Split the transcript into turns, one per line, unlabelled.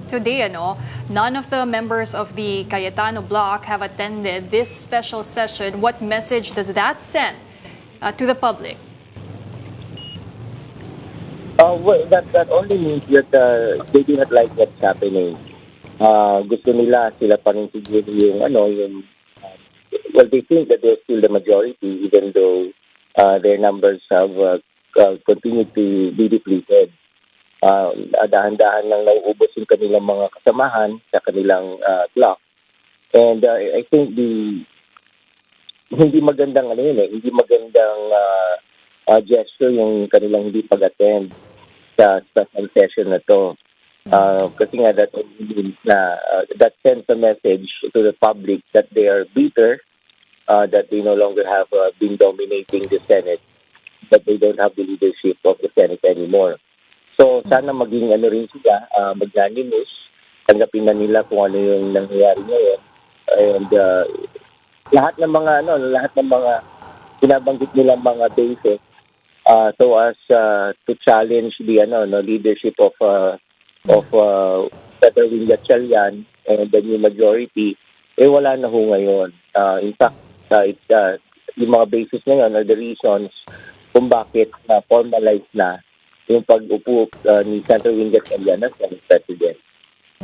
Today, none of the members of the Cayetano bloc have attended this special session. What message does that send to the public?
Well, that only means that they do not like what's happening. Gusto nila sila pa rin siguro well, they think that they're still the majority even though their numbers have continued to be depleted. Dahan-dahan lang nauubos yung kanilang mga kasamahan sa kanilang block. And I think hindi magandang hindi magandang gesture yung kanilang hindi pag-attend sa special session na to. Kasi nga that means na that sends a message to the public that they are bitter, that they no longer have been dominating the Senate, that they don't have the leadership of the Senate anymore. So sana maging rin sila, magnanimous, tanggapin na nila kung ano yung nangyayari ngayon. And lahat ng mga binabanggit nilang mga bases so as to challenge the leadership of Catherine Gatchalian and the new majority, wala na ho ngayon. In fact, yung mga basis ngayon are the reasons kung bakit formalized na yung pag-upo ni Catherine Gatchalian as Senate President.